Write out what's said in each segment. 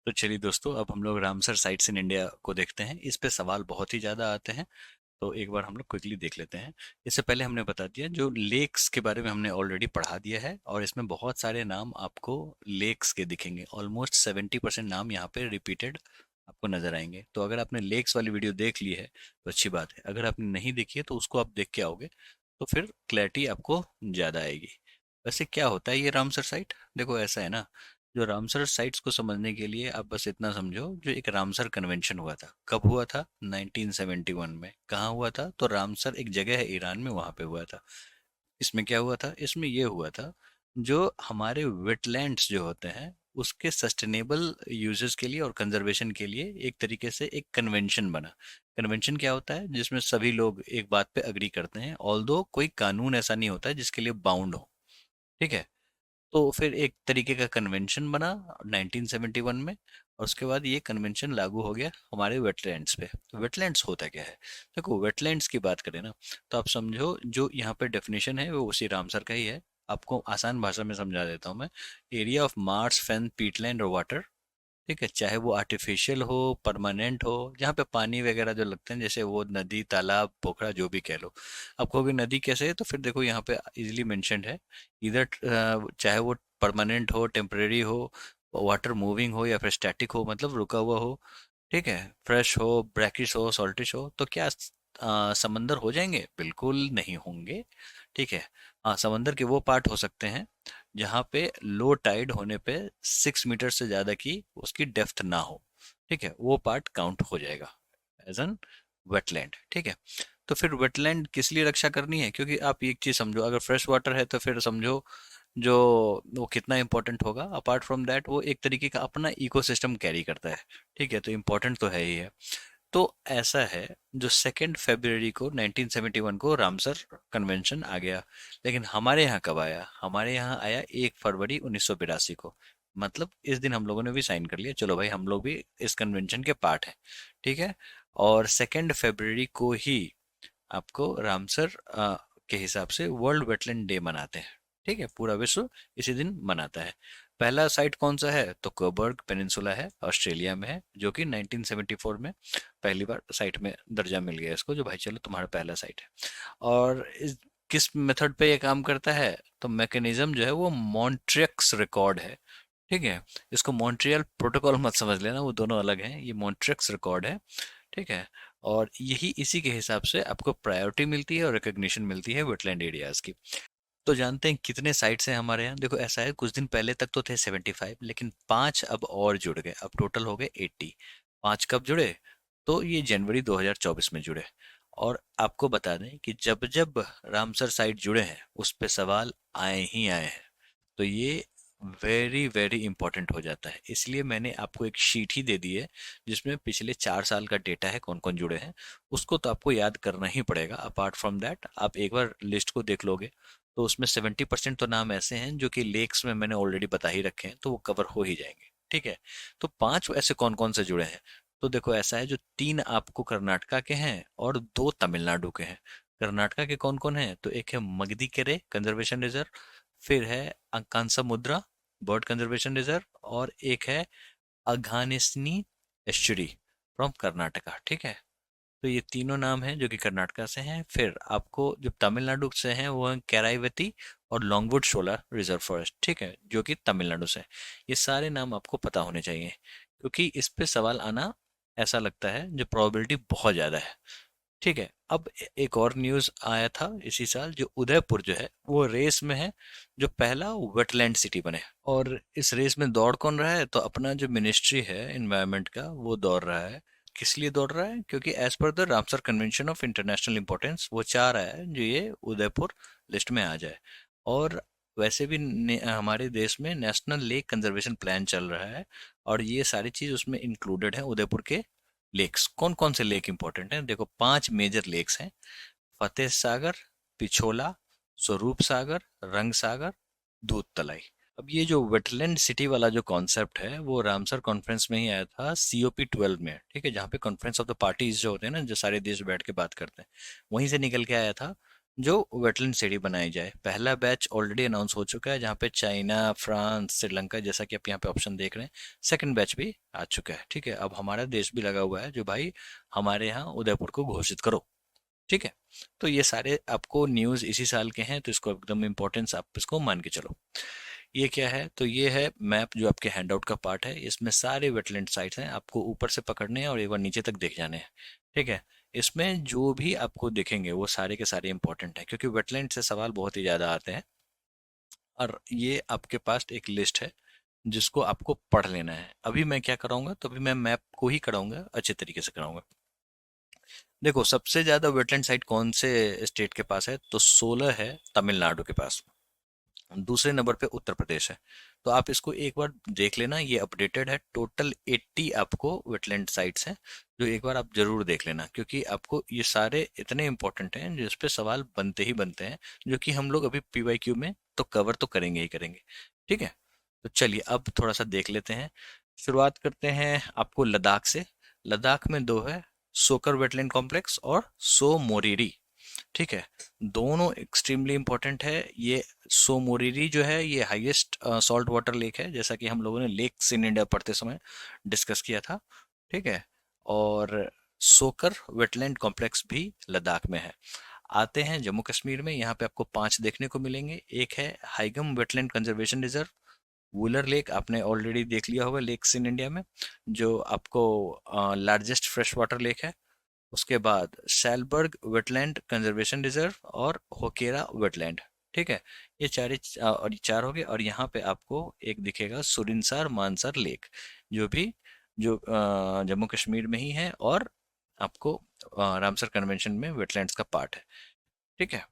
तो चलिए दोस्तों, अब हम लोग रामसर साइट्स इन इंडिया को देखते हैं। इस पे सवाल बहुत ही ज़्यादा आते हैं, तो एक बार हम लोग क्विकली देख लेते हैं। इससे पहले हमने बता दिया, जो लेक्स के बारे में हमने ऑलरेडी पढ़ा दिया है, और इसमें बहुत सारे नाम आपको लेक्स के दिखेंगे। ऑलमोस्ट 70% नाम यहाँ पे रिपीटेड आपको नजर आएंगे। तो अगर आपने लेक्स वाली वीडियो देख ली है तो अच्छी बात है, अगर आपने नहीं देखी है तो उसको आप देख के आओगे तो फिर क्लैरिटी आपको ज़्यादा आएगी। वैसे क्या होता है ये रामसर साइट? देखो ऐसा है ना, जो रामसर साइट्स को समझने के लिए आप बस इतना समझो, जो एक रामसर कन्वेंशन हुआ था, कब हुआ था? 1971 में। कहाँ हुआ था? तो रामसर एक जगह है ईरान में, वहां पे हुआ था। इसमें क्या हुआ था? इसमें ये हुआ था, जो हमारे वेटलैंड्स जो होते हैं उसके सस्टेनेबल यूजेस के लिए और कंजर्वेशन के लिए एक तरीके से एक कन्वेंशन बना। कन्वेंशन क्या होता है? जिसमें सभी लोग एक बात पे अग्री करते हैं, ऑल्दो कोई कानून ऐसा नहीं होता है जिसके लिए बाउंड हो। ठीक है? तो फिर एक तरीके का कन्वेंशन बना 1971 में, और उसके बाद ये कन्वेंशन लागू हो गया हमारे वेटलैंड्स पे। वेटलैंड्स होता क्या है? देखो, वेटलैंड्स की बात करें ना, तो आप समझो जो यहाँ पे डेफिनेशन है वो उसी रामसर का ही है। आपको आसान भाषा में समझा देता हूँ मैं। Area of Marsh, fan, Peatland और वाटर। ठीक है, चाहे वो आर्टिफिशियल हो, परमानेंट हो, जहाँ पे पानी वगैरह जो लगते हैं, जैसे वो नदी, तालाब, पोखरा, जो भी कह लो। आप कहोगे नदी कैसे है, तो फिर देखो यहाँ पे इजीली मेंशन्ड है। इधर चाहे वो परमानेंट हो, टेम्परेरी हो, वाटर मूविंग हो, या फिर स्टैटिक हो, मतलब रुका हुआ हो। ठीक है, फ्रेश हो, ब्रैकिश हो, सॉल्टिश हो, तो क्या समंदर हो जाएंगे? बिल्कुल नहीं होंगे। ठीक है। हाँ, समंदर के वो पार्ट हो सकते हैं जहाँ पे लो टाइड होने पे 6 मीटर से ज़्यादा की उसकी डेप्थ ना हो। ठीक है, वो पार्ट काउंट हो जाएगा एज एन वेटलैंड। ठीक है। तो फिर वेटलैंड किस लिए रक्षा करनी है? क्योंकि आप एक चीज़ समझो, अगर फ्रेश वाटर है तो फिर समझो जो वो कितना इंपॉर्टेंट होगा। अपार्ट फ्रॉम दैट, वो एक तरीके का अपना इकोसिस्टम कैरी करता है। ठीक है, तो इम्पोर्टेंट तो है ही है। तो ऐसा है, जो 2 फरवरी को 1971 को रामसर कन्वेंशन आ गया। लेकिन हमारे यहाँ कब आया? हमारे यहाँ आया 1 फरवरी 1982 को। मतलब इस दिन हम लोगों ने भी साइन कर लिया, चलो भाई हम लोग भी इस कन्वेंशन के पार्ट हैं। ठीक है। और 2 फरवरी को ही आपको रामसर के हिसाब से वर्ल्ड वेटलैंड डे मनाते हैं। ठीक है, पूरा विश्व इसी दिन मनाता है। पहला साइट कौन सा है? तो कोबर्ग पेनिनसुला है, ऑस्ट्रेलिया में है, जो कि 1974 में पहली बार साइट में दर्जा मिल गया इसको, जो भाई चलो तुम्हारा पहला साइट है। और किस मेथड पे ये काम करता है? तो मैकेनिज्म जो है वो मॉन्ट्रियक्स रिकॉर्ड है। ठीक है। इसको मॉन्ट्रियल प्रोटोकॉल मत समझ लेना, वो दोनों अलग हैं। ये मॉन्ट्रियक्स रिकॉर्ड है। ठीक है। और यही इसी के हिसाब से आपको प्रायोरिटी मिलती है और रिकग्निशन मिलती है वेटलैंड एरियाज की। तो जानते हैं कितने साइट्स हैं हमारे यहाँ? देखो ऐसा है, कुछ दिन पहले तक तो थे 75, लेकिन 5 अब और जुड़ गए, अब टोटल हो गए 80। 5 कब जुड़े? तो ये जनवरी 2024 में जुड़े। और आपको बता दें कि जब जब रामसर साइट जुड़े हैं उस पे सवाल आए ही आए हैं। तो ये वेरी वेरी इंपॉर्टेंट हो जाता है। इसलिए मैंने आपको एक शीट ही दे दी है जिसमें पिछले 4 साल का डेटा है, कौन कौन जुड़े हैं। उसको तो आपको याद करना ही पड़ेगा। अपार्ट फ्रॉम दैट, आप एक बार लिस्ट को देख लोगे तो उसमें 70% तो नाम ऐसे हैं जो कि लेक्स में मैंने ऑलरेडी बता ही रखे हैं, तो वो कवर हो ही जाएंगे। ठीक है। तो 5 ऐसे कौन कौन से जुड़े हैं? तो देखो ऐसा है, जो 3 आपको कर्नाटका के हैं और 2 तमिलनाडु के हैं। कर्नाटका के कौन कौन हैं? तो एक है मगदीकेरे कंजर्वेशन रिजर्व, फिर है कांसामुद्रा बर्ड कंजर्वेशन रिजर्व, और एक है अघानिस्नी एस्चुरी फ्रॉम कर्नाटका। ठीक है। तो ये तीनों नाम हैं जो कि कर्नाटका से हैं। फिर आपको जो तमिलनाडु से हैं वो हैं कैराईवती और लॉन्गवुड शोला रिजर्व फॉरेस्ट। ठीक है, जो कि तमिलनाडु से हैं। ये सारे नाम आपको पता होने चाहिए, क्योंकि इस पे सवाल आना ऐसा लगता है जो प्रोबेबिलिटी बहुत ज़्यादा है। ठीक है। अब एक और न्यूज़ आया था इसी साल, जो उदयपुर जो है वो रेस में है, जो पहला वेटलैंड सिटी बने। और इस रेस में दौड़ कौन रहा है? तो अपना जो मिनिस्ट्री है इन्वायरमेंट का, वो दौड़ रहा है। किस लिए दौड़ रहा है? क्योंकि as per the Ramsar convention of international importance वो चाह रहा है जो ये उदयपुर लिस्ट में आ जाए। और वैसे भी हमारे देश में नेशनल लेक कंजर्वेशन प्लान चल रहा है, और ये सारी चीज़ उसमें इंक्लूडेड है। उदयपुर के लेक्स, कौन कौन से लेक इंपॉर्टेंट हैं? देखो 5 मेजर लेक्स हैं: फतेह सागर, पिछोला, स्वरूप सागर, रंग सागर, दूध तलाई। अब ये जो वेटलैंड सिटी वाला जो कॉन्सेप्ट है वो रामसर कॉन्फ्रेंस में ही आया था, COP 12 में। ठीक है, जहाँ पे कॉन्फ्रेंस ऑफ द पार्टीज जो होते हैं ना, जो सारे देश बैठ के बात करते हैं, वहीं से निकल के आया था। जो वेटलैंड सीढ़ी बनाई जाए। पहला बैच ऑलरेडी अनाउंस हो चुका है, जहाँ पे चाइना, फ्रांस, श्रीलंका, जैसा कि आप यहाँ पे ऑप्शन देख रहे हैं। सेकंड बैच भी आ चुका है। ठीक है, अब हमारा देश भी लगा हुआ है, जो भाई हमारे यहाँ उदयपुर को घोषित करो। ठीक है, तो ये सारे आपको न्यूज़ इसी साल के हैं, तो इसको एकदम इम्पोर्टेंस आप इसको मान के चलो। ये क्या है, तो ये है मैप जो आपके हैंडआउट का पार्ट है। इसमें सारे वेटलैंड साइट्स हैं, आपको ऊपर से पकड़ने हैं और एक बार नीचे तक देख जाने हैं। ठीक है, इसमें जो भी आपको दिखेंगे वो सारे के सारे इंपॉर्टेंट हैं, क्योंकि वेटलैंड से सवाल बहुत ही ज़्यादा आते हैं। और ये आपके पास एक लिस्ट है जिसको आपको पढ़ लेना है। अभी मैं क्या कराऊंगा, तो अभी मैं मैप को ही कराऊंगा, अच्छे तरीके से कराऊंगा। देखो, सबसे ज्यादा वेटलैंड साइट कौन से स्टेट के पास है, तो 16 है तमिलनाडु के पास। दूसरे नंबर पे उत्तर प्रदेश है। तो आप इसको एक बार देख लेना, ये अपडेटेड है। टोटल 80 आपको वेटलैंड साइट्स हैं, जो एक बार आप जरूर देख लेना, क्योंकि आपको ये सारे इतने इंपॉर्टेंट हैं जिस पे सवाल बनते ही बनते हैं, जो कि हम लोग अभी पीवाईक्यू में तो कवर तो करेंगे ही करेंगे। ठीक है, तो चलिए अब थोड़ा सा देख लेते हैं। शुरुआत करते हैं आपको लद्दाख से। लद्दाख में दो है, सोकर वेटलैंड कॉम्प्लेक्स और सो मोरिरी। ठीक है, दोनों एक्सट्रीमली इंपॉर्टेंट है। ये सो मोरिरी जो है, ये हाईएस्ट सॉल्ट वाटर लेक है, जैसा कि हम लोगों ने लेक्स इन इंडिया पढ़ते समय डिस्कस किया था। ठीक है, और सोकर वेटलैंड कॉम्प्लेक्स भी लद्दाख में है। आते हैं जम्मू कश्मीर में, यहाँ पे आपको 5 देखने को मिलेंगे। एक है Haigam wetland conservation reserve. Wular lake आपने ऑलरेडी देख लिया होगा लेक्स इन इंडिया में, जो आपको लार्जेस्ट फ्रेश वाटर लेक है। उसके बाद सैलबर्ग वेटलैंड कंजर्वेशन रिजर्व और होकेरा वेटलैंड। ठीक है, ये चार और ये चार हो गए। और यहाँ पे आपको एक दिखेगा सुरिनसर मानसर लेक, जो भी जो जम्मू कश्मीर में ही है, और आपको रामसर कन्वेंशन में वेटलैंड्स का पार्ट है। ठीक है,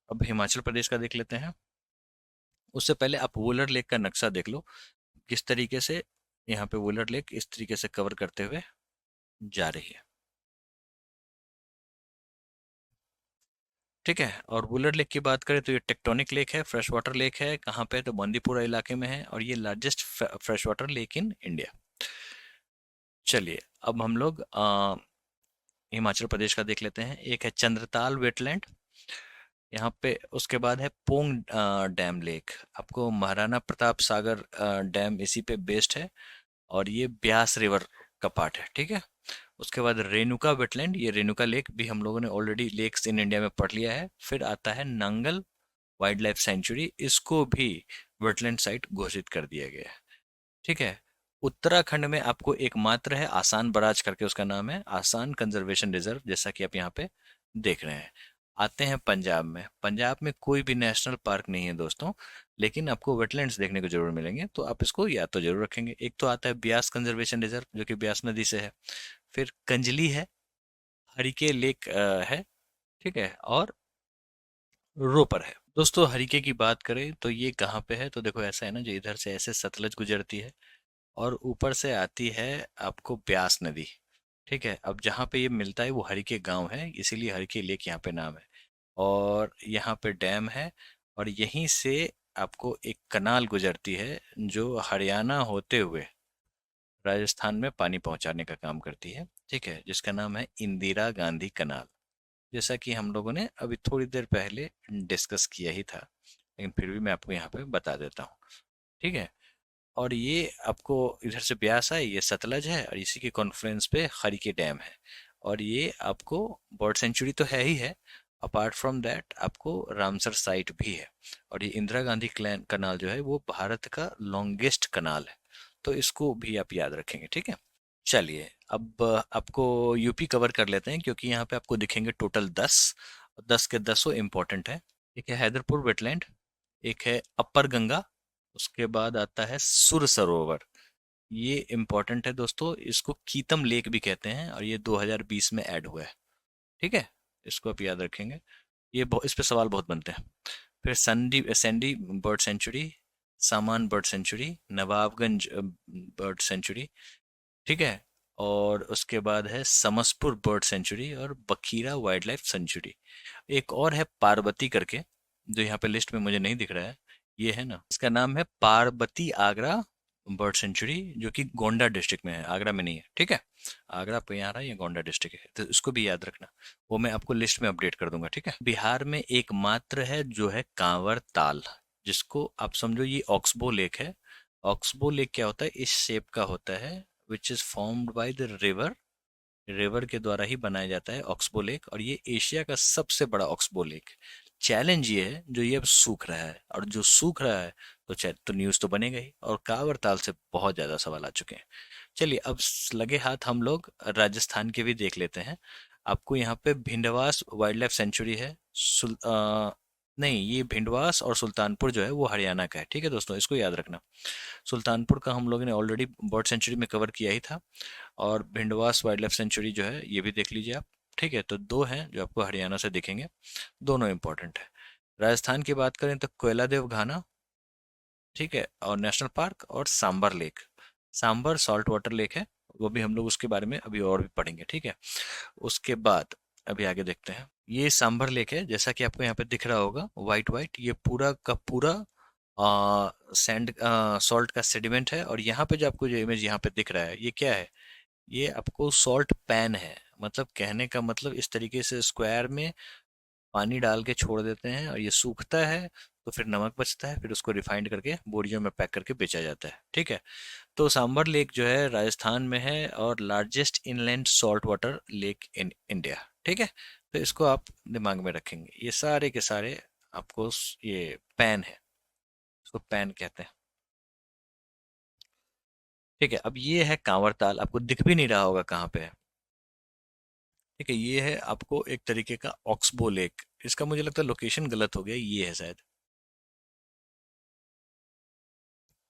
अब हिमाचल प्रदेश का देख लेते हैं। उससे पहले आप वुलर लेक का नक्शा देख लो, किस तरीके से यहाँ पे वुलर लेक इस तरीके से कवर करते हुए जा रही है। ठीक है, और वुलर लेक की बात करें तो ये टेक्टोनिक लेक है, फ्रेश वाटर लेक है। कहाँ पे, तो बंदीपुरा इलाके में है, और ये largest fresh water lake in India. चलिए, अब हम लोग हिमाचल प्रदेश का देख लेते हैं। एक है चंद्रताल वेटलैंड यहाँ पे। उसके बाद है पोंग डैम लेक। आपको महाराणा प्रताप सागर डैम इसी पे बेस्ड है, और ये ब्यास रिवर का पार्ट है। ठीक है, उसके बाद रेणुका वेटलैंड, ये रेणुका लेक भी हम लोगों ने ऑलरेडी लेक्स इन इंडिया में पढ़ लिया है। फिर आता है नांगल वाइल्ड लाइफ सेंचुरी, इसको भी वेटलैंड साइट घोषित कर दिया गया है। ठीक है, उत्तराखंड में आपको एक मात्र है, आसान बराज करके उसका नाम है, आसान कंजर्वेशन रिजर्व, जैसा कि आप यहाँ पे देख रहे हैं। आते हैं पंजाब में। पंजाब में कोई भी नेशनल पार्क नहीं है दोस्तों, लेकिन आपको वेटलैंड्स देखने को जरूर मिलेंगे, तो आप इसको याद तो जरूर रखेंगे। एक तो आता है ब्यास कंजर्वेशन रिजर्व, जो कि ब्यास नदी से है। फिर कंजली है, हरिके लेक है। ठीक है, और रोपर है। दोस्तों, हरिके की बात करें तो ये कहाँ पे है, तो देखो ऐसा है ना, जो इधर से ऐसे सतलज गुजरती है और ऊपर से आती है आपको ब्यास नदी। ठीक है, अब जहाँ पे ये मिलता है वो हरिके गांव है, इसीलिए हरिके लेक यहाँ पे नाम है। और यहाँ पे डैम है, और यहीं से आपको एक कनाल गुजरती है, जो हरियाणा होते हुए राजस्थान में पानी पहुंचाने का काम करती है। ठीक है, जिसका नाम है इंदिरा गांधी कनाल, जैसा कि हम लोगों ने अभी थोड़ी देर पहले डिस्कस किया ही था, लेकिन फिर भी मैं आपको यहाँ पे बता देता हूँ। ठीक है, और ये आपको इधर से ब्यास है, ये सतलज है, और इसी के कॉन्फ्लुएंस पे हरिके डैम है। और ये आपको बर्ड सेंचुरी तो है ही है, अपार्ट फ्रॉम दैट आपको रामसर साइट भी है। और ये इंदिरा गांधी कनाल जो है वो भारत का लॉन्गेस्ट कनाल है, तो इसको भी आप याद रखेंगे। ठीक है, चलिए अब आपको यूपी कवर कर लेते हैं, क्योंकि यहाँ पे आपको दिखेंगे टोटल 10। 10 के 10 इम्पोर्टेंट है। एक है हैदरपुर वेटलैंड, एक है अपर गंगा, उसके बाद आता है सुर सरोवर। ये इम्पोर्टेंट है दोस्तों, इसको कीतम लेक भी कहते हैं, और ये 2020 में ऐड हुआ है। ठीक है, इसको आप याद रखेंगे, इस पे सवाल बहुत बनते हैं। फिर सैंडी सैंडी बर्ड सेंचुरी, सामान bird sanctuary, Nawabganj bird sanctuary. ठीक है, और उसके बाद है समसपुर बर्ड सेंचुरी और बखीरा वाइल्ड लाइफ सेंचुरी। एक और है पार्वती करके, जो यहाँ पे लिस्ट में मुझे नहीं दिख रहा है। ये है ना, इसका नाम है पार्वती आगरा बर्ड सेंचुरी जो कि गोंडा डिस्ट्रिक्ट में है, आगरा में नहीं है, ठीक है। आगरा आपको यहाँ आ रहा है, ये गोंडा डिस्ट्रिक्ट है, तो इसको भी याद रखना। वो मैं आपको लिस्ट में अपडेट कर दूंगा, ठीक है। बिहार में एकमात्र है जो है कांवर ताल, जिसको आप समझो ये ऑक्सबो लेक है। ऑक्सबो लेक क्या होता है, इस शेप का होता है, which is formed by the river. River के द्वारा ही बनाया जाता है ऑक्सबो लेक, और ये एशिया का सबसे बड़ा ऑक्सबो लेक। चैलेंज ये है जो ये अब सूख रहा है, और जो सूख रहा है तो न्यूज़ तो बनेगा ही, और कांवर ताल से बहुत ज़्यादा सवाल आ चुके हैं। चलिए अब लगे हाथ हम लोग राजस्थान के भी देख लेते हैं। आपको यहाँ पे भिंडवास वाइल्ड लाइफ सेंचुरी है। नहीं, ये भिंडवास और सुल्तानपुर जो है वो हरियाणा का है, ठीक है दोस्तों, इसको याद रखना। सुल्तानपुर का हम लोगों ने ऑलरेडी बर्ड सेंचुरी में कवर किया ही था, और भिंडवास वाइल्ड लाइफ सेंचुरी जो है ये भी देख लीजिए आप। ठीक है, तो दो हैं जो आपको हरियाणा से दिखेंगे, दोनों इंपॉर्टेंट है। राजस्थान की बात करें तो कोयला देव घाना, ठीक है, और नेशनल पार्क, और Sambhar lake. Sambhar salt water lake है, वो भी हम लोग उसके बारे में अभी और भी पढ़ेंगे, ठीक है। उसके बाद अभी आगे देखते हैं। ये सांबर लेक है, जैसा कि आपको यहाँ पे दिख रहा होगा वाइट वाइट, ये पूरा का पूरा सैंड सॉल्ट का सेडिमेंट है। और यहाँ पे जो आपको जो इमेज यहाँ पे दिख रहा है, ये क्या है, ये आपको सॉल्ट पैन है। मतलब कहने का मतलब इस तरीके से स्क्वायर में पानी डाल के छोड़ देते हैं, और ये सूखता है, तो फिर नमक बचता है, फिर उसको रिफाइंड करके बोरियों में पैक करके बेचा जाता है, ठीक है। तो सांबर लेक जो है राजस्थान में है, और largest inland salt water lake in India, ठीक है। तो इसको आप दिमाग में रखेंगे, ये सारे के सारे आपको ये पैन है, इसको पैन कहते हैं, ठीक है। अब ये है कांवर ताल, आपको दिख भी नहीं रहा होगा कहाँ पे है, ठीक है। ये है आपको एक तरीके का ऑक्सबो लेक, इसका मुझे लगता है लोकेशन गलत हो गया, ये है शायद,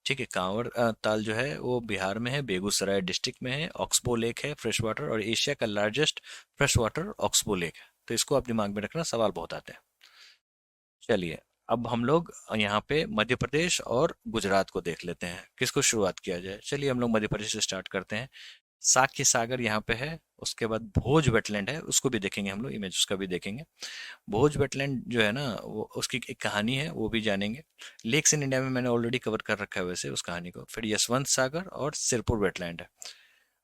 ठीक है। कांवर ताल जो है वो बिहार में है, बेगूसराय डिस्ट्रिक्ट में है। ऑक्सबो लेक है फ्रेश वाटर, और एशिया का largest fresh water oxbow lake है। तो इसको आप दिमाग में रखना, सवाल बहुत आते हैं। चलिए अब हम लोग यहाँ पे मध्य प्रदेश और गुजरात को देख लेते हैं, किसको शुरुआत किया जाए। चलिए हम लोग मध्य प्रदेश से स्टार्ट करते हैं। साक्य सागर यहाँ पे है, उसके बाद भोज वेटलैंड है, उसको भी देखेंगे हम लोग, इमेज उसका भी देखेंगे। भोज वेटलैंड जो है ना, वो उसकी एक कहानी है, वो भी जानेंगे। लेक्स इन इंडिया में मैंने ऑलरेडी कवर कर रखा है वैसे उस कहानी को। फिर यशवंत सागर और सिरपुर वेटलैंड है।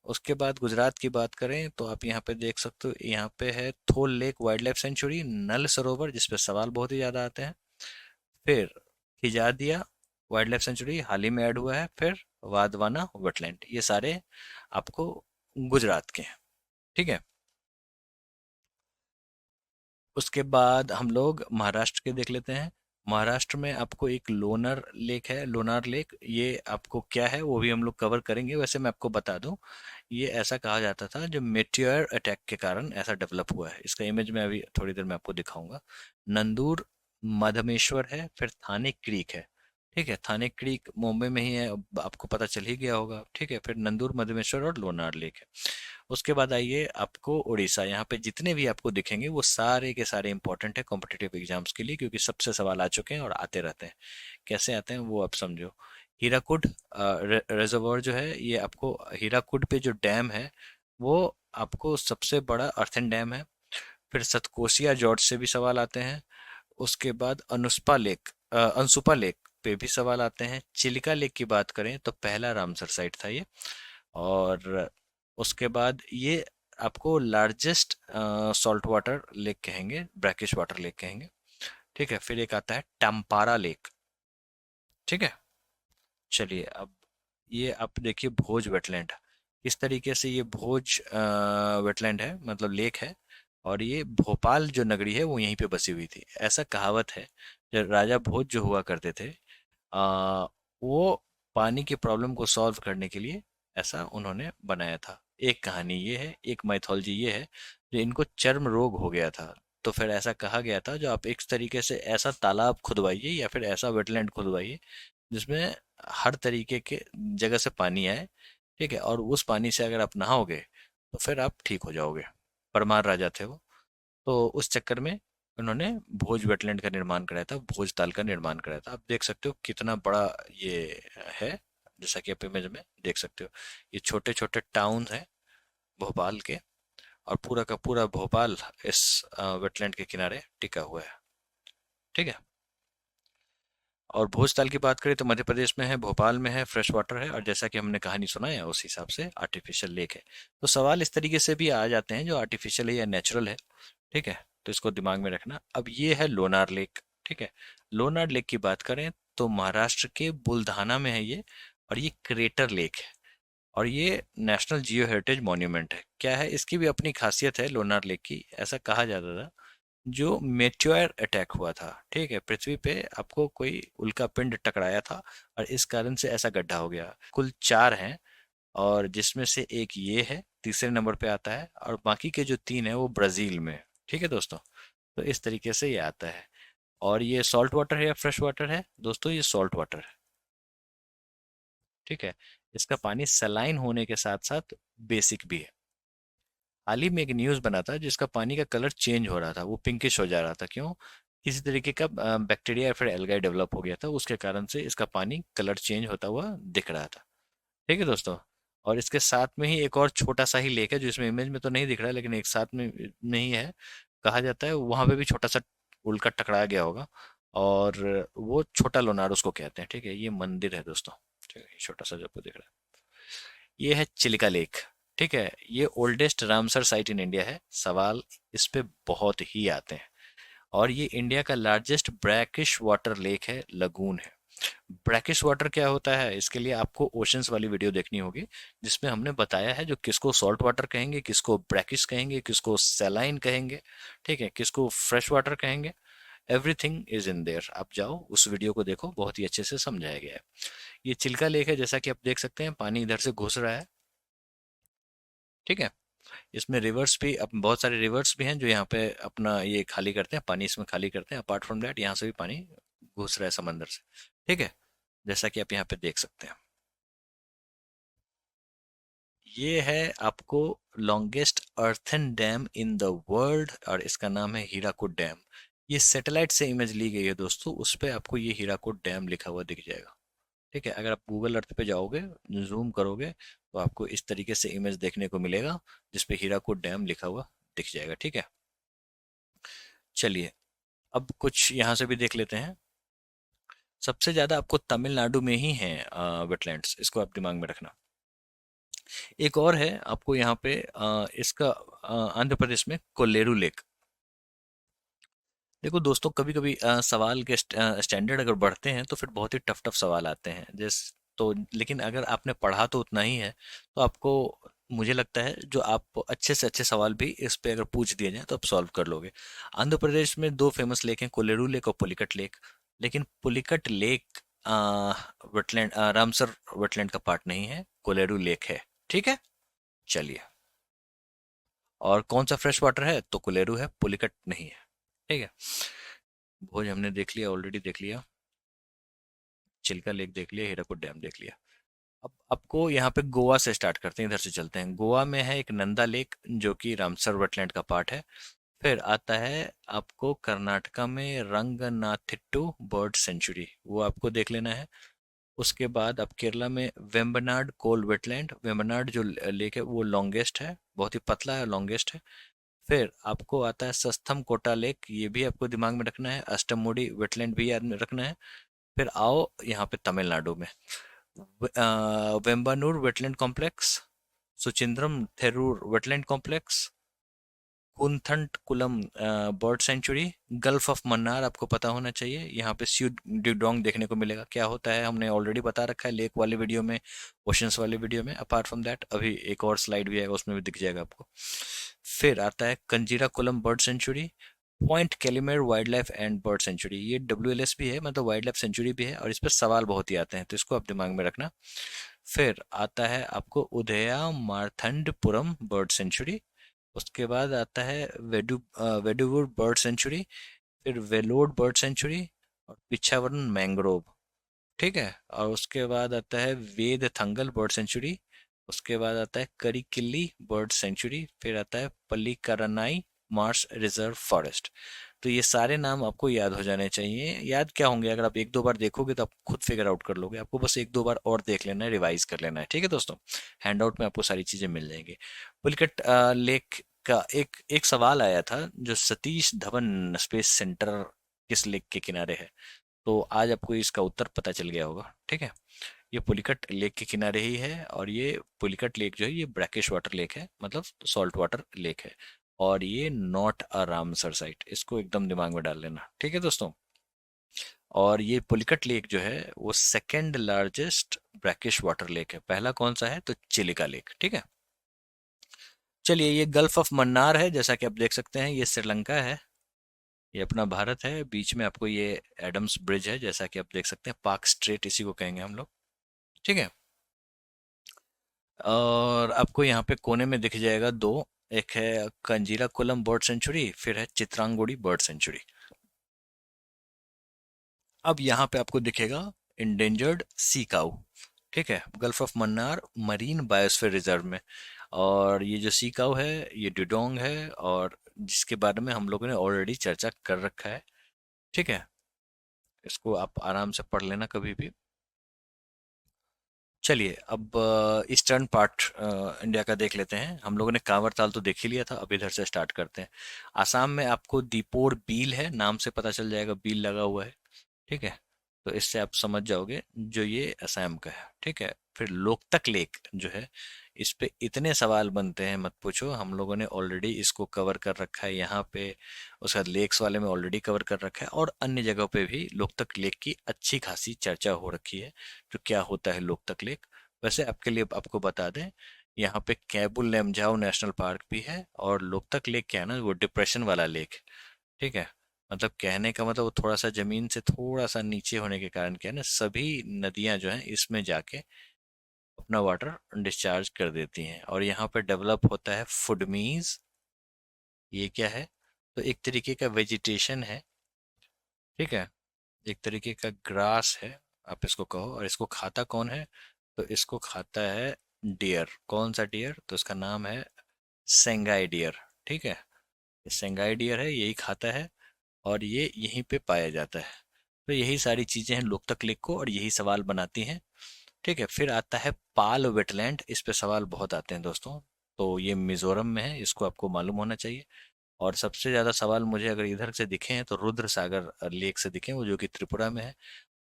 उसके बाद गुजरात की बात करें तो आप यहाँ पे देख सकते हो, यहाँ पे है थोल लेक वाइल्ड लाइफ सेंचुरी, नल सरोवर जिसपे सवाल बहुत ही ज्यादा आते हैं। फिर खिजादिया वाइल्ड लाइफ सेंचुरी हाल ही में ऐड हुआ है। फिर वाधवाना वेटलैंड, ये सारे आपको गुजरात के हैं, ठीक है। उसके बाद हम लोग महाराष्ट्र के देख लेते हैं। महाराष्ट्र में आपको एक लोनार लेक है, लोनार लेक, ये आपको क्या है वो भी हम लोग कवर करेंगे। वैसे मैं आपको बता दूं, ये ऐसा कहा जाता था जो मेटियोर अटैक के कारण ऐसा डेवलप हुआ है। इसका इमेज मैं अभी थोड़ी देर में आपको दिखाऊंगा। नंदूर मधमेश्वर है, फिर थाने क्रीक है, ठीक है। थाने क्रीक मुंबई में ही है, अब आपको पता चल ही गया होगा, ठीक है। फिर नंदूर मधमेश्वर और लोनार लेक है। उसके बाद आइए आपको उड़ीसा, यहाँ पे जितने भी आपको दिखेंगे वो सारे के सारे इंपॉर्टेंट है कॉम्पिटिटिव एग्जाम्स के लिए, क्योंकि सबसे सवाल आ चुके हैं और आते रहते हैं। कैसे आते हैं वो आप समझो। हीराकुड रिजर्वॉयर जो है, ये आपको हीराकुड पे जो डैम है वो आपको सबसे बड़ा अर्थन डैम है। फिर सतकोसिया जॉर्ज से भी सवाल आते हैं। उसके बाद अनसुपा लेक पे भी सवाल आते हैं। चिलिका लेक की बात करें तो पहला रामसर साइट था ये। और उसके बाद ये आपको लार्जेस्ट सॉल्ट वाटर लेक कहेंगे, ब्रैकिश वाटर लेक कहेंगे, ठीक है। फिर एक आता है टम्पारा लेक, ठीक है। चलिए अब ये आप देखिए भोज वेटलैंड, किस तरीके से ये भोज वेटलैंड है, मतलब लेक है। और ये भोपाल जो नगरी है वो यहीं पे बसी हुई थी, ऐसा कहावत है। जब राजा भोज जो हुआ करते थे, वो पानी की प्रॉब्लम को सॉल्व करने के लिए ऐसा उन्होंने बनाया था। एक कहानी ये है, एक माइथोलॉजी ये है, जो इनको चर्म रोग हो गया था, तो फिर ऐसा कहा गया था जो आप एक तरीके से ऐसा तालाब खुदवाइए या फिर ऐसा वेटलैंड खुदवाइए जिसमें हर तरीके के जगह से पानी आए, ठीक है। और उस पानी से अगर आप नहाओगे तो फिर आप ठीक हो जाओगे। परमार राजा थे वो, तो उस चक्कर में उन्होंने भोज वेटलैंड का निर्माण कराया था, भोज ताल का निर्माण कराया था। आप देख सकते हो कितना बड़ा ये है, जैसा कि आप इमेज में देख सकते हो। ये छोटे छोटे टाउन हैं भोपाल के, और पूरा का पूरा भोपाल इस वेटलैंड के किनारे टिका हुआ है, ठीक है। और भोजताल की बात करें तो मध्य प्रदेश में है, भोपाल में है, फ्रेश वाटर है, और जैसा कि हमने कहानी सुना है उस हिसाब से आर्टिफिशियल लेक है। तो सवाल इस तरीके से भी आ जाते हैं जो आर्टिफिशियल है या नेचुरल है। ठीक है, तो इसको दिमाग में रखना। अब ये है लोनार लेक। ठीक है, लोनार लेक की बात करें तो महाराष्ट्र के बुलधाना में है ये, और ये क्रेटर लेक है, और ये नेशनल जियो हेरिटेज मॉन्यूमेंट है। क्या है इसकी भी अपनी खासियत है लोनार लेक की। ऐसा कहा जाता था जो मेटेओर अटैक हुआ था, ठीक है, पृथ्वी पे आपको कोई उल्का पिंड टकराया था, और इस कारण से ऐसा गड्ढा हो गया। कुल चार हैं, और जिसमें से एक ये है, तीसरे नंबर पे आता है, और बाकी के जो तीन है वो ब्राजील में है। ठीक है दोस्तों, तो इस तरीके से ये आता है। और ये सॉल्ट वाटर है या फ्रेश वाटर है दोस्तों? ये सॉल्ट वाटर है। ठीक है, इसका पानी सलाइन होने के साथ साथ बेसिक भी है। हाल ही में एक न्यूज़ बना था जिसका पानी का कलर चेंज हो रहा था, वो पिंकिश हो जा रहा था। क्यों? किसी तरीके का बैक्टीरिया या फिर एल्गाई डेवलप हो गया था, उसके कारण से इसका पानी कलर चेंज होता हुआ दिख रहा था। ठीक है दोस्तों, और इसके साथ में ही एक और छोटा सा ही लेक है जो इसमें इमेज में तो नहीं दिख रहा है, लेकिन एक साथ में ही है। कहा जाता है वहां पे भी छोटा सा उल्का टकराया गया होगा, और वो छोटा लोनार उसको कहते हैं। ठीक है, ये मंदिर है दोस्तों। ठीक है, ये छोटा सा जो आपको दिख रहा है ये है चिलिका लेक। ठीक है, ये oldest Ramsar site in India है। सवाल इस पे बहुत ही आते हैं। और ये इंडिया का लार्जेस्ट ब्रैकिश वाटर लेक है, लगून है। ब्रैकिश वाटर क्या होता है, इसके लिए आपको ओशंस वाली वीडियो देखनी होगी, जिसमें हमने बताया है जो किसको सॉल्ट वाटर कहेंगे, किसको ब्रैकिश कहेंगे, किसको सैलाइन कहेंगे, ठीक है, किसको फ्रेश वाटर कहेंगे। एवरीथिंग इज इन देयर, आप जाओ उस वीडियो को देखो, बहुत ही अच्छे से समझाया गया है। ये चिल्का लेक है, जैसा कि आप देख सकते हैं पानी इधर से घुस रहा है। ठीक है, इसमें रिवर्स भी बहुत सारे रिवर्स भी हैं जो यहाँ पे अपना ये खाली करते हैं, पानी इसमें खाली करते हैं। अपार्ट फ्रॉम दैट यहाँ से भी पानी घुस रहा है समंदर से। ठीक है, जैसा कि आप यहाँ पे देख सकते हैं। ये है आपको longest earthen dam in the world, और इसका नाम है हीराकुड डैम। ये सैटेलाइट से इमेज ली गई है दोस्तों, उस पे आपको ये हीराकुड डैम लिखा हुआ दिख जाएगा। ठीक है, अगर आप गूगल अर्थ पे जाओगे, जूम करोगे, तो आपको इस तरीके से इमेज देखने को मिलेगा जिसपे हीराकुड डैम लिखा हुआ दिख जाएगा। ठीक है, चलिए अब कुछ यहाँ से भी देख लेते हैं। सबसे ज्यादा आपको तमिलनाडु में ही है वेटलैंड्स, इसको आप दिमाग में रखना। एक और है आपको यहाँ पे इसका आंध्र प्रदेश में कोल्लेरू लेक। देखो दोस्तों, कभी कभी सवाल के स्टैंडर्ड अगर बढ़ते हैं तो फिर बहुत ही टफ टफ सवाल आते हैं। तो लेकिन अगर आपने पढ़ा तो उतना ही है, तो आपको, मुझे लगता है जो आप अच्छे से अच्छे सवाल भी इस पे अगर पूछ दिए जाए तो आप सॉल्व कर लोगे। आंध्र प्रदेश में दो फेमस लेक हैं, कोलेरू लेक और पुलिकट लेक। लेकिन Pulicat lake wetland, Ramsar wetland का पार्ट नहीं है, कोलेरू लेक है। ठीक है, चलिए। और कौन सा फ्रेश वाटर है? तो कोलेरू है, पुलिकट नहीं है। ठीक है, भोज हमने देख लिया, ऑलरेडी देख लिया, चिल्का लेक देख लिया, हीराकुद डैम देख लिया। अब आपको यहाँ पे गोवा से स्टार्ट करते हैं, इधर से चलते हैं। गोवा में है एक नंदा लेक जो कि रामसर वेटलैंड का पार्ट है। फिर आता है आपको कर्नाटका में रंगनाथिट्टू बर्ड सेंचुरी, वो आपको देख लेना है। उसके बाद आप केरला में वेम्बनाड कोल वेटलैंड, वेम्बनाड जो लेक है वो लॉन्गेस्ट है, बहुत ही पतला है, लॉन्गेस्ट है। फिर आपको आता है सस्थम कोटा लेक, ये भी आपको दिमाग में रखना है। अष्टमुडी वेटलैंड भी याद में रखना है। फिर आओ यहाँ पे तमिलनाडु में, Vembanur wetland complex, Suchindram Theroor wetland complex, Koonthankulam bird sanctuary, gulf of Mannar आपको पता होना चाहिए, यहाँ पे स्यू डिडोंग देखने को मिलेगा। क्या होता है हमने ऑलरेडी बता रखा है लेक वाले वीडियो में, ओशंस वाले वीडियो में। अपार्ट फ्रॉम दैट अभी एक और स्लाइड भी आएगा, उसमें भी दिख जाएगा आपको। फिर आता है Kanjirankulam bird sanctuary, point Calimere wildlife and bird sanctuary, ये WLS भी है, मतलब वाइल्ड लाइफ सेंचुरी भी है, और इस पर सवाल बहुत ही आते हैं, तो इसको आप दिमाग में रखना। फिर आता है आपको उदया मारथंडपुरम बर्ड सेंचुरी। उसके बाद आता है वेडुवुड बर्ड सेंचुरी, फिर वेलोड बर्ड सेंचुरी, और पिछावरन मैंग्रोव। ठीक है, और उसके बाद आता है वेद थंगल बर्ड सेंचुरी। उसके बाद आता है करिकिल्ली बर्ड सेंचुरी। फिर आता है पल्लीकरनाई मार्स रिजर्व फॉरेस्ट। तो ये सारे नाम आपको याद हो जाने चाहिए। याद क्या होंगे, अगर आप एक दो बार देखोगे तो आप खुद फिगर आउट कर लोगे, आपको बस एक दो बार और देख लेना है, रिवाइज कर लेना है। ठीक है दोस्तों, हैंड आउट में आपको सारी चीजें मिल जाएंगी। पुलिकट लेक का एक एक सवाल आया था, जो सतीश धवन स्पेस सेंटर किस लेक के किनारे है? तो आज आपको इसका उत्तर पता चल गया होगा। ठीक है, ये पुलिकट लेक के किनारे ही है, और ये पुलिकट लेक जो है ये ब्रैकिश वाटर लेक है, मतलब सॉल्ट वाटर लेक है। और ये नॉट अ रामसर साइट, इसको एकदम दिमाग में डाल लेना। ठीक है दोस्तों, और ये पुलिकट लेक जो है वो second largest brackish water lake है। पहला कौन सा है? तो चिलिका लेक। ठीक है, चलिए, ये गल्फ ऑफ मन्नार है, जैसा कि आप देख सकते हैं। ये श्रीलंका है, ये अपना भारत है। बीच में आपको ये एडम्स ब्रिज है, जैसा कि आप देख सकते हैं। पार्क स्ट्रेट इसी को कहेंगे हम लोग। ठीक है, और आपको यहाँ पे कोने में दिख जाएगा दो, एक है कंजीरा कोलम बर्ड सेंचुरी, फिर है चित्रांगोड़ी बर्ड सेंचुरी। अब यहाँ पे आपको दिखेगा इंडेंजर्ड सी काऊ। ठीक है, gulf of Mannar marine biosphere reserve में। और ये जो सी काऊ है ये डुडोंग है, और जिसके बारे में हम लोगों ने ऑलरेडी चर्चा कर रखा है। ठीक है, इसको आप आराम से पढ़ लेना कभी भी। चलिए, अब ईस्टर्न पार्ट इंडिया का देख लेते हैं। हम लोगों ने कांवर ताल तो देख ही लिया था, अब इधर से स्टार्ट करते हैं। आसाम में आपको दीपोर बील है, नाम से पता चल जाएगा, बील लगा हुआ है। ठीक है, तो इससे आप समझ जाओगे जो ये असम का है। ठीक है, फिर लोकतक लेक जो है, इस पे इतने सवाल बनते हैं मत पूछो। हम लोगों ने ऑलरेडी इसको कवर कर रखा है यहाँ पे, उसका लेक्स वाले में ऑलरेडी कवर कर रखा है, और अन्य जगहों पे भी लोकतक लेक की अच्छी खासी चर्चा हो रखी है। तो क्या होता है लोकतक लेक? वैसे आपके लिए आपको बता दें, यहाँ पे कैबुल लेमजाओ नेशनल पार्क भी है, और लोकतक लेक क्या है ना, वो डिप्रेशन वाला लेक। ठीक है, मतलब कहने का मतलब वो थोड़ा सा जमीन से थोड़ा सा नीचे होने के कारण क्या है ना, सभी नदियां जो हैं इसमें जाके अपना वाटर डिस्चार्ज कर देती हैं, और यहाँ पे डेवलप होता है फुडमीज। ये क्या है? तो एक तरीके का वेजिटेशन है। ठीक है, एक तरीके का ग्रास है, आप इसको कहो। और इसको खाता कौन है? तो इसको खाता है डियर। कौन सा डियर? तो इसका नाम है सेंगाई डियर। ठीक है, ये सेंगाई डियर है, यही खाता है, और ये यहीं पे पाया जाता है। तो यही सारी चीजें हैं लोकतक लेक को, और यही सवाल बनाती हैं। ठीक है, फिर आता है पाल वेटलैंड। इस पे सवाल बहुत आते हैं दोस्तों। तो ये मिजोरम में है, इसको आपको मालूम होना चाहिए। और सबसे ज्यादा सवाल मुझे अगर इधर से दिखे हैं तो रुद्र सागर लेक से दिखे हैं, वो जो कि त्रिपुरा में है।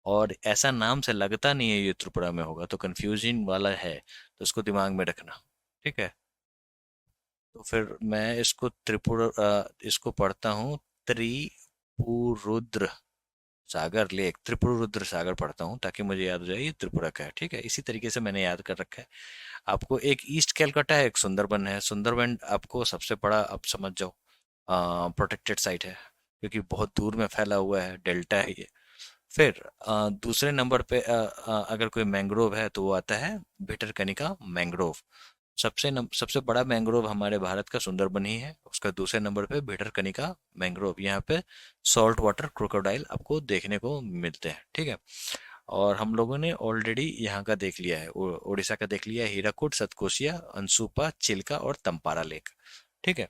और ऐसा नाम से लगता नहीं है ये त्रिपुरा में होगा, तो कंफ्यूजिंग वाला है, तो इसको दिमाग में रखना। ठीक है, तो फिर मैं इसको इसको पढ़ता हूँ त्रिपुरुद्र सागर लेक। त्रिपुरुद्र सागर पढ़ता हूँ ताकि मुझे याद हो जाए ये त्रिपुरा का है। ठीक है, इसी तरीके से मैंने याद कर रखा है। आपको एक ईस्ट कैलकाटा है, एक सुंदरबन है। सुंदरबन आपको सबसे बड़ा, आप समझ जाओ, प्रोटेक्टेड साइट है, क्योंकि बहुत दूर में फैला हुआ है, डेल्टा है ये। फिर दूसरे नंबर पे अगर कोई मैंग्रोव है तो वो आता है भितरकनिका मैंग्रोव। सबसे बड़ा मैंग्रोव हमारे भारत का सुंदरबन ही है। उसका दूसरे नंबर पे भितरकनिका मैंग्रोव। यहाँ पे सॉल्ट वाटर क्रोकोडाइल आपको देखने को मिलते हैं। ठीक है, और हम लोगों ने ऑलरेडी यहाँ का देख लिया है, उड़ीसा का देख लिया है, हीराकुड, सतकोसिया, अंसुपा, चिल्का और तंपारा लेक। ठीक है,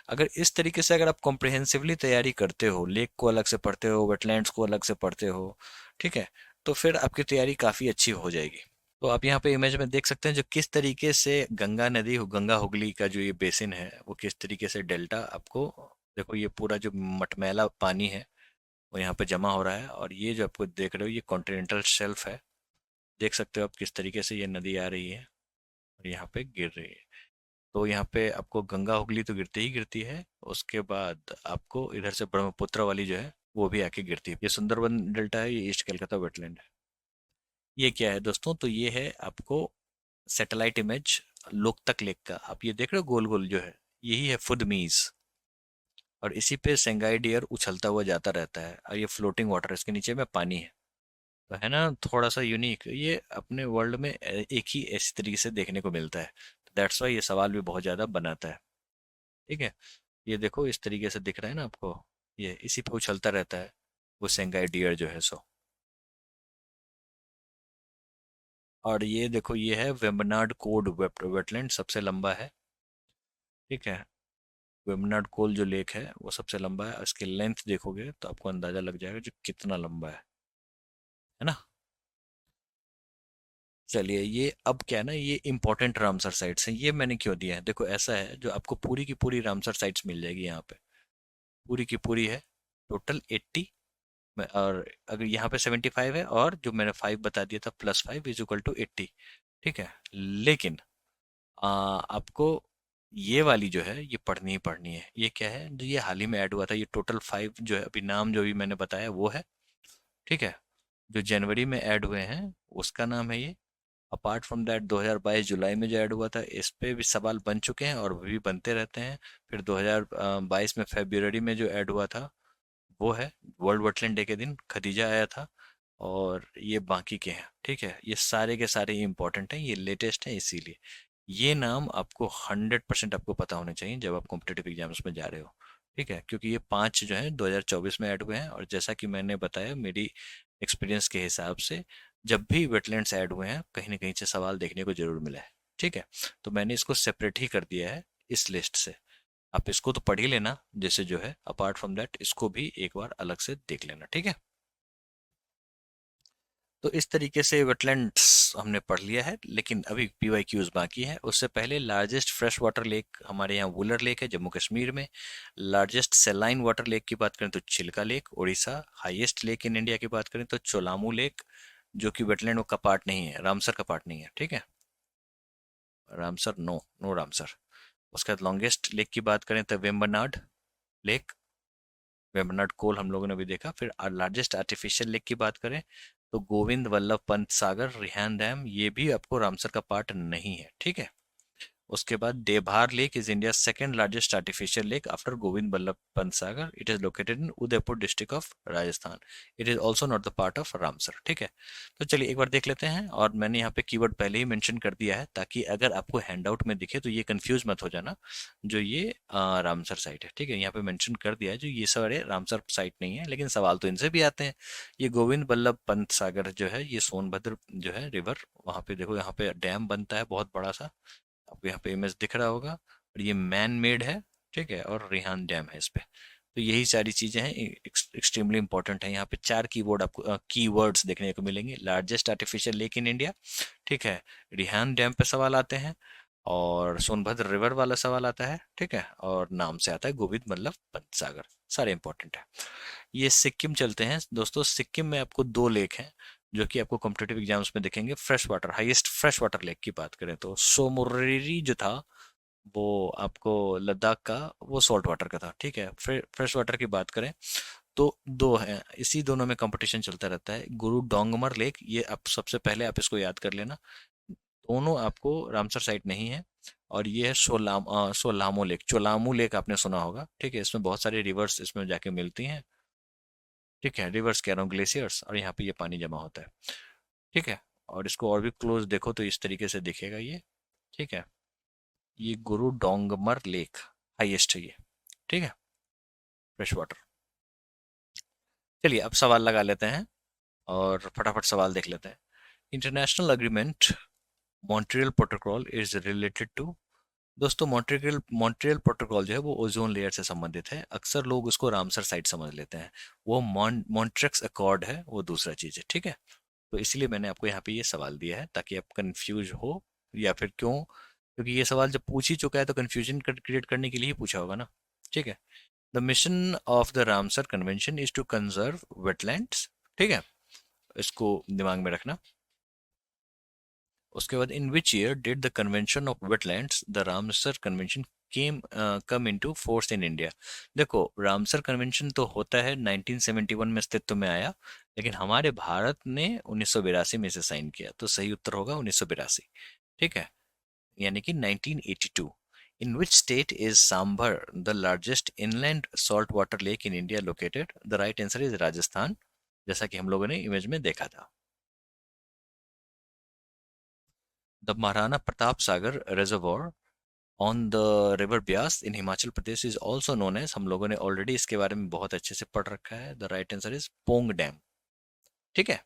अगर इस तरीके से अगर आप कॉम्प्रिहेंसिवली तैयारी करते हो, लेक को अलग से पढ़ते हो, वेटलैंड्स को अलग से पढ़ते हो, ठीक है, तो फिर आपकी तैयारी काफ़ी अच्छी हो जाएगी। तो आप यहाँ पे इमेज में देख सकते हैं जो किस तरीके से गंगा नदी, गंगा हुगली का जो ये बेसिन है, वो किस तरीके से डेल्टा आपको, देखो ये पूरा जो मटमैला पानी है वो यहाँ पे जमा हो रहा है, और ये जो आपको देख रहे हो ये कॉन्टिनेंटल शेल्फ है। देख सकते हो आप किस तरीके से ये नदी आ रही है और यहाँ पे गिर रही है। तो यहाँ पे आपको गंगा हुगली तो गिरती ही गिरती है, उसके बाद आपको इधर से ब्रह्मपुत्र वाली जो है वो भी आके गिरती है। ये सुंदरबन डेल्टा है, ये ईस्ट कैलकाता वेटलैंड है। ये क्या है दोस्तों? तो ये है आपको सैटेलाइट इमेज लोकतक लेक का। आप ये देख रहे हो गोल गोल जो है, यही है फुदमीज। और इसी पे सेंगाई डियर उछलता हुआ जाता रहता है, और ये फ्लोटिंग वाटर है, इसके नीचे में पानी है। तो है ना थोड़ा सा यूनिक, ये अपने वर्ल्ड में एक ही ऐसी तरीके से देखने को मिलता है। दैट्स वाई ये सवाल भी बहुत ज़्यादा बनाता है। ठीक है, ये देखो इस तरीके से दिख रहा है ना आपको, ये इसी पे उछलता रहता है वो सेंगाई डियर जो है सो। और ये देखो ये है वेम्बनाड कोड वेटलैंड, सबसे लंबा है। ठीक है, वेम्बनाड कोल जो लेक है वो सबसे लंबा है। इसकी लेंथ देखोगे तो आपको अंदाजा लग जाएगा जो कितना लंबा है ना। चलिए, ये अब क्या है ना, ये इंपॉर्टेंट रामसर साइट्स हैं। ये मैंने क्यों दिया है? देखो ऐसा है, जो आपको पूरी की पूरी रामसर साइट्स मिल जाएगी यहाँ पे, पूरी की पूरी है, टोटल 80। और अगर यहाँ पे 75 है, और जो मैंने 5 बता दिया था +5 = 80। ठीक है, लेकिन आपको ये वाली जो है ये पढ़नी ही पढ़नी है। ये क्या है, जो ये हाल ही में ऐड हुआ था, ये टोटल 5 जो है, अभी नाम जो भी मैंने बताया वो है। ठीक है, जो जनवरी में ऐड हुए हैं उसका नाम है ये। अपार्ट फ्रॉम दैट 2022 जुलाई में जो ऐड हुआ था, इस पे भी सवाल बन चुके हैं और भी बनते रहते हैं। फिर 2022 में फरवरी में जो ऐड हुआ था वो है वर्ल्ड वेटलैंड डे के दिन खदीजा आया था। और ये बाकी के हैं। ठीक है, ये सारे के सारे इंपॉर्टेंट हैं, ये लेटेस्ट हैं, इसीलिए ये नाम आपको 100% आपको पता होने चाहिए जब आप कॉम्पिटेटिव एग्जाम्स में जा रहे हो। ठीक है, क्योंकि ये 5 जो है 2024 में ऐड हुए हैं, और जैसा कि मैंने बताया मेरी एक्सपीरियंस के हिसाब से, जब भी वेटलैंड्स ऐड हुए हैं कहीं ना कहीं से सवाल देखने को जरूर मिला है। ठीक है, तो मैंने इसको सेपरेट ही कर दिया है इस लिस्ट से। आप इसको तो पढ़ ही लेना जैसे जो है, अपार्ट फ्रॉम दैट इसको भी एक बार अलग से देख लेना। ठीक है, तो इस तरीके से वेटलैंड्स हमने पढ़ लिया है, लेकिन अभी पीवाईक्यूज बाकी है। उससे पहले लार्जेस्ट फ्रेश वाटर लेक हमारे यहाँ वुलर लेक है जम्मू कश्मीर में। लार्जेस्ट सेलाइन वाटर लेक की बात करें तो Chilka lake Orissa. Highest lake in India की बात करें तो चोलामू लेक, जो कि वेटलैंड का पार्ट नहीं है, रामसर का पार्ट नहीं है। ठीक है, रामसर नो, नो रामसर। उसके बाद लॉन्गेस्ट लेक की बात करें तो वेम्बनाड लेक, वेम्बनाड कोल हम लोगों ने भी देखा। फिर लार्जेस्ट आर्टिफिशियल लेक की बात करें तो गोविंद वल्लभ पंत सागर रिहान डैम, ये भी आपको रामसर का पार्ट नहीं है। ठीक है, उसके बाद Dhebar lake is India second largest artificial lake after Govind Ballabh Pant Sagar. It is located in Udaipur district of Rajasthan. It is also not the part of Ramsar. ठीक है, तो चलिए एक बार देख लेते हैं। और मैंने यहाँ पे कीवर्ड पहले ही मेंशन कर दिया है, ताकि अगर आपको हैंडआउट में दिखे तो ये कंफ्यूज मत हो जाना। जो ये रामसर साइट है, ठीक है, यहाँ पे मेंशन कर दिया है, जो ये सारे रामसर साइट नहीं है, लेकिन सवाल तो इनसे भी आते हैं। ये गोविंद बल्लभ पंत सागर जो है, ये सोनभद्र जो है रिवर, वहाँ पे देखो, यहाँ पे डैम बनता है बहुत बड़ा सा, आपको यहाँ पे इमेज दिख रहा होगा। और ये मैन मेड है। ठीक है, और रिहान डैम है इस पे। तो यही सारी चीजें हैं, एक्सट्रीमली इंपॉर्टेंट है। यहाँ पे 4 कीवर्ड आपको कीवर्ड्स देखने को मिलेंगे। Largest artificial lake in India, ठीक है, रिहान डैम पे सवाल आते हैं, और सोनभद्र रिवर वाला सवाल आता है। ठीक है, और नाम से आता है गोविंद बल्लभ पंत सागर। सारे इंपॉर्टेंट है। ये सिक्किम चलते हैं दोस्तों। सिक्किम में आपको 2 लेक हैं जो कि आपको कॉम्पिटेटिव एग्जाम्स में दिखेंगे। Fresh water, highest fresh water lake की बात करें तो सोमोरेरी जो था वो आपको लद्दाख का, वो सॉल्ट वाटर का था। ठीक है, फ्रेश वाटर की बात करें तो 2 हैं, इसी दोनों में कंपटीशन चलता रहता है। गुरु डोंगमर लेक, ये आप सबसे पहले आप इसको याद कर लेना। दोनों आपको रामसर साइट नहीं है। और ये है सोलामो लेक, चोलामू लेक आपने सुना होगा। ठीक है, इसमें बहुत सारी रिवर्स इसमें जाके मिलती हैं। ठीक है, रिवर्स कह रहा हूँ, ग्लेशियर्स, और यहाँ पे ये पानी जमा होता है। ठीक है, और इसको और भी क्लोज देखो तो इस तरीके से दिखेगा ये। ठीक है, ये गुरु डोंगमर लेक हाईएस्ट है ये। ठीक है, फ्रेश वाटर। चलिए अब सवाल लगा लेते हैं और फटाफट सवाल देख लेते हैं। International agreement Montreal protocol is related to. दोस्तों, मॉन्ट्रियल मॉन्ट्रियल प्रोटोकॉल जो है वो ओजोन लेयर से संबंधित है। अक्सर लोग उसको रामसर साइट समझ लेते हैं। वो मॉन्ट्रिक्स अकॉर्ड है, वो दूसरा चीज है। ठीक है, तो इसलिए मैंने आपको यहाँ पे ये सवाल दिया है ताकि आप कंफ्यूज हो, या फिर क्यों, क्योंकि ये सवाल जब पूछ ही चुका है तो कंफ्यूजन क्रिएट करने के लिए ही पूछा होगा ना। ठीक है, the mission of the Ramsar convention is to conserve wetlands. ठीक है, इसको दिमाग में रखना। उसके बाद, in which year did the convention of wetlands the Ramsar convention came come into force in India. देखो, रामसर कन्वेंशन तो होता है 1971 में अस्तित्व में आया, लेकिन हमारे भारत ने 1982 में इसे साइन किया, तो सही उत्तर होगा 1982। ठीक है, यानी कि 1982। In which state is Sambhar the largest inland salt water lake in India located. The right answer is Rajasthan, जैसा कि हम लोगों ने इमेज में देखा था। The Maharana Pratap Sagar reservoir on the river Beas in Himachal Pradesh is also known as, हम लोगों ने ऑलरेडी इसके बारे में बहुत अच्छे से पढ़ रखा है। The right answer is Pong dam. ठीक है,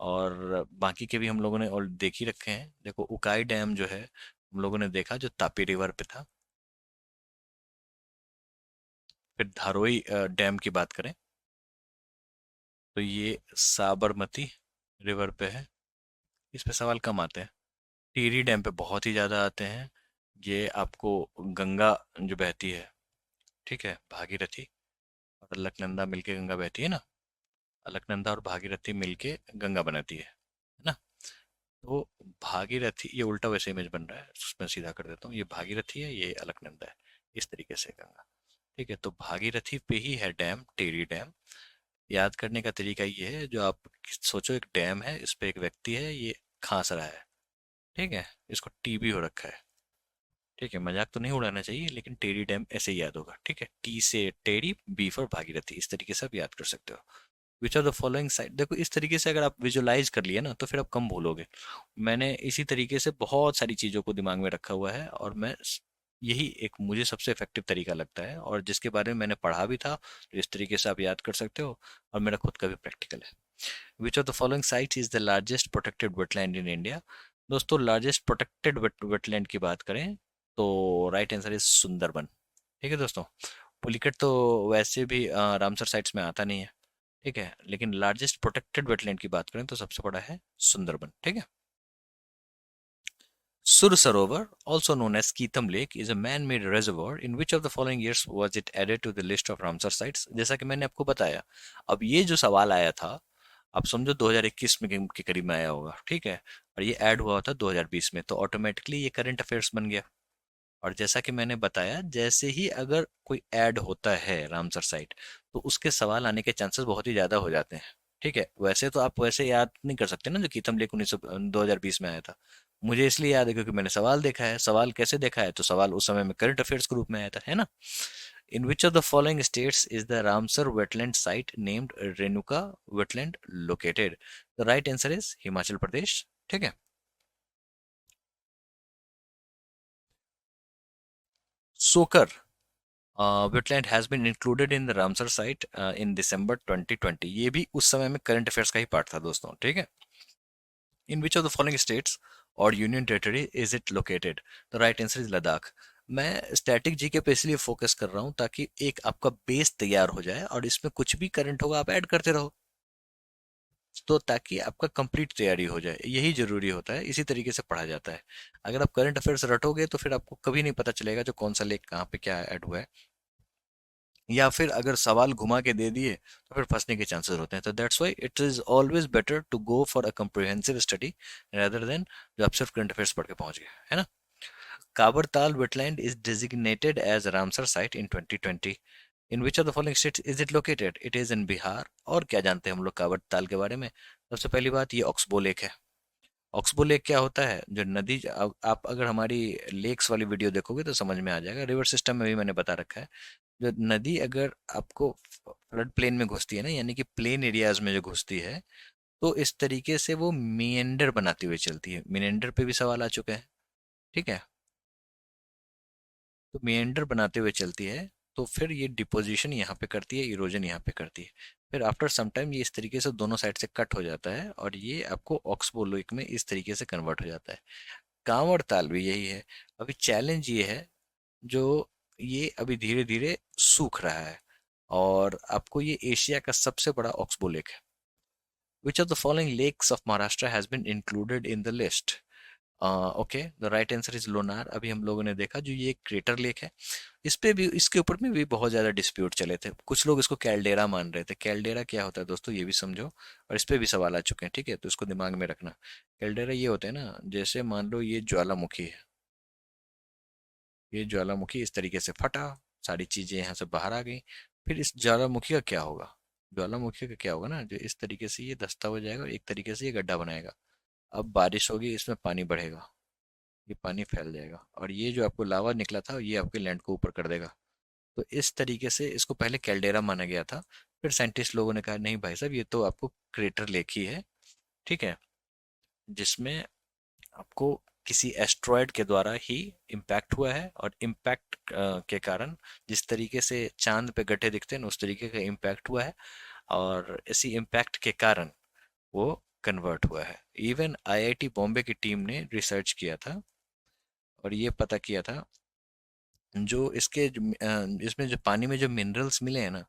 और बाकी के भी हम लोगों ने और देख ही रखे हैं। देखो, उकाई डैम जो है हम लोगों ने देखा, जो तापी रिवर पे था। फिर धारोई डैम की बात करें तो ये साबरमती रिवर पे है। इस पे सवाल कम आते हैं। टिहरी डैम पे बहुत ही ज़्यादा आते हैं। ये आपको गंगा जो बहती है, ठीक है, भागीरथी और अलकनंदा मिलके गंगा बहती है ना, अलकनंदा और भागीरथी मिलके गंगा बनाती है ना। तो भागीरथी, ये उल्टा वैसे इमेज बन रहा है, मैं सीधा कर देता हूँ, ये भागीरथी है, ये अलकनंदा है, इस तरीके से गंगा। ठीक है, तो भागीरथी पे ही है डैम, टेरी डैम। याद करने का तरीका ये है, जो आप सोचो एक डैम है, इस पे एक व्यक्ति है, ये खांस रहा है, ठीक है, इसको टीबी हो रखा है। ठीक है, मजाक तो नहीं उड़ाना चाहिए, लेकिन टेरी डैम ऐसे ही याद होगा। ठीक है, टी से टेरी, बी फॉर भागीरथी, इस तरीके से आप याद कर सकते हो। Which are the following site, देखो इस तरीके से अगर आप विजुअलाइज कर लिए ना तो फिर आप कम भूलोगे। मैंने इसी तरीके से बहुत सारी चीज़ों को दिमाग में रखा हुआ है, और यही एक मुझे सबसे इफेक्टिव तरीका लगता है, और जिसके बारे में मैंने पढ़ा भी था, तो इस तरीके से आप याद कर सकते हो, और मेरा खुद का भी प्रैक्टिकल है। Which of the following sites is the largest protected wetland in India. दोस्तों, लार्जेस्ट प्रोटेक्टेड वेटलैंड की बात करें तो राइट आंसर इज सुंदरबन। ठीक है दोस्तों, पुलिकट तो वैसे भी रामसर साइट्स में आता नहीं है। ठीक है, लेकिन लार्जेस्ट प्रोटेक्टेड वेटलैंड की बात करें तो सबसे बड़ा है सुंदरबन। ठीक है, Sur Sarovar, also known as Keetham Lake, is a man-made reservoir. In which of the following years was it added to the list of Ramsar sites? जैसा कि मैंने आपको बताया, अब ये जो सवाल आया था, आप समझो 2021 में के करीब में आया होगा, ठीक है, और ये ऐड हुआ था 2020 में, तो ऑटोमेटिकली ये करंट अफेयर्स बन गया। और जैसा कि मैंने बताया, जैसे ही अगर कोई ऐड होता है रामसर साइट, तो उसके सवाल आने के चांसेस बहुत ही ज्यादा हो जाते हैं। ठीक है, वैसे तो आप वैसे याद नहीं कर सकते ना, जो कीतम लेक 2020 में आया था। मुझे इसलिए याद है क्योंकि मैंने सवाल देखा है। सवाल कैसे देखा है? तो सवाल उस समय में करंट अफेयर्स के रूप में आया था, है ना। In which of the following states is the Ramsar wetland site named Renuka wetland located? The right answer is Himachal Pradesh. ठीक है, Tsokar wetland has been included in the Ramsar site in December 2020। ये भी उस समय में करंट अफेयर्स का ही पार्ट था दोस्तों। ठीक है, in which of the following states और union territory is it located? The right answer is Ladakh. मैं स्टैटिक जीके पे इसलिए फोकस कर रहा हूँ ताकि एक आपका बेस तैयार हो जाए, और इसमें कुछ भी करंट होगा आप ऐड करते रहो, तो ताकि आपका कंप्लीट तैयारी हो जाए। यही जरूरी होता है, इसी तरीके से पढ़ा जाता है। अगर आप करंट अफेयर्स रटोगे तो फिर आपको कभी नहीं पता चलेगा जो कौन सा लेख कहाँ पे क्या ऐड हुआ है, या फिर अगर सवाल घुमा के दे दिए तो फिर फंसने के चांसेस होते हैं। तो that's why it is always better to go for a comprehensive study rather than जो आप सिर्फ करंट अफेयर्स पढ़ के पहुंच गए, है ना। काबर ताल wetland is designated as Ramsar site in 2020। In which of the following states is it located? It is in Bihar. और क्या जानते हैं हम लोग काबर ताल के बारे में? सबसे पहली बात, ये ऑक्सबो लेक है। ऑक्सबो लेक क्या होता है? जो नदी, आप अगर हमारी लेक्स वाली वीडियो देखोगे तो समझ में आ जाएगा। रिवर सिस्टम में भी मैंने बता रखा है। जो नदी अगर आपको फ्लड प्लेन में घुसती है ना, यानी कि प्लेन एरियाज में जो घुसती है, तो इस तरीके से वो मिएंडर बनाती हुई चलती है। मिएंडर पे भी सवाल आ चुके हैं। ठीक है, तो मिएंडर बनाते हुए चलती है, तो फिर ये डिपोजिशन यहाँ पे करती है, इरोजन यहाँ पे करती है, फिर आफ्टर सम टाइम ये इस तरीके से दोनों साइड से कट हो जाता है, और ये आपको ऑक्सबो लेक में इस तरीके से कन्वर्ट हो जाता है। कांवड़ ताल भी यही है। अभी चैलेंज ये है, जो ये अभी धीरे धीरे सूख रहा है, और आपको ये एशिया का सबसे बड़ा ऑक्सबो लेक है। Which of the following lakes of Maharashtra has been included in the list? Okay, the right answer is Lonar. अभी हम लोगों ने देखा, जो ये एक क्रेटर लेक है, इस पे भी, इसके ऊपर में भी बहुत ज्यादा डिस्प्यूट चले थे। कुछ लोग इसको कैल्डेरा मान रहे थे। कैल्डेरा क्या होता है दोस्तों, ये भी समझो, और इस पे भी सवाल आ चुके हैं। ठीक है, तो इसको दिमाग में रखना। कैल्डेरा ये होता है ना, जैसे मान लो ये ज्वालामुखी है, ये ज्वालामुखी इस तरीके से फटा, सारी चीजें यहाँ से बाहर आ गई, फिर इस ज्वालामुखी का क्या होगा? ज्वालामुखी का क्या होगा ना, जो इस तरीके से ये दस्ता हो जाएगा, एक तरीके से ये गड्ढा बनाएगा। अब बारिश होगी, इसमें पानी बढ़ेगा, ये पानी फैल जाएगा, और ये जो आपको लावा निकला था ये आपके लैंड को ऊपर कर देगा। तो इस तरीके से इसको पहले कैल्डेरा माना गया था, फिर साइंटिस्ट लोगों ने कहा नहीं भाई साहब, ये तो आपको क्रेटर लेक ही है। ठीक है, जिसमें आपको किसी एस्ट्रॉयड के द्वारा ही इम्पैक्ट हुआ है, और इम्पैक्ट के कारण जिस तरीके से चांद पे गड्ढे दिखते हैं उस तरीके का इम्पैक्ट हुआ है, और इसी इम्पैक्ट के कारण वो कन्वर्ट हुआ है। इवन आईआईटी बॉम्बे की टीम ने रिसर्च किया था, और ये पता किया था, जो इसमें जो पानी में जो मिनरल्स मिले हैं ना,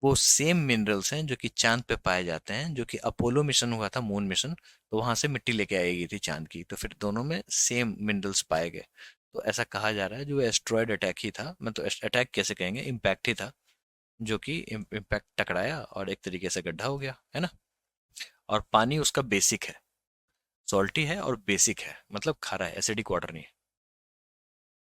वो सेम मिनरल्स हैं जो कि चांद पे पाए जाते हैं। जो कि अपोलो मिशन हुआ था, मून मिशन, तो वहां से मिट्टी लेके आई गई थी चांद की, तो फिर दोनों में सेम मिनरल्स पाए गए। तो ऐसा कहा जा रहा है जो एस्ट्रॉयड अटैक ही था, मतलब अटैक कैसे कहेंगे, इम्पैक्ट ही था। जो कि इम्पैक्ट टकराया और एक तरीके से गड्ढा हो गया, है ना। और पानी उसका बेसिक है, सॉल्टी है और बेसिक है, मतलब खारा है, एसिडिक वाटर नहीं है।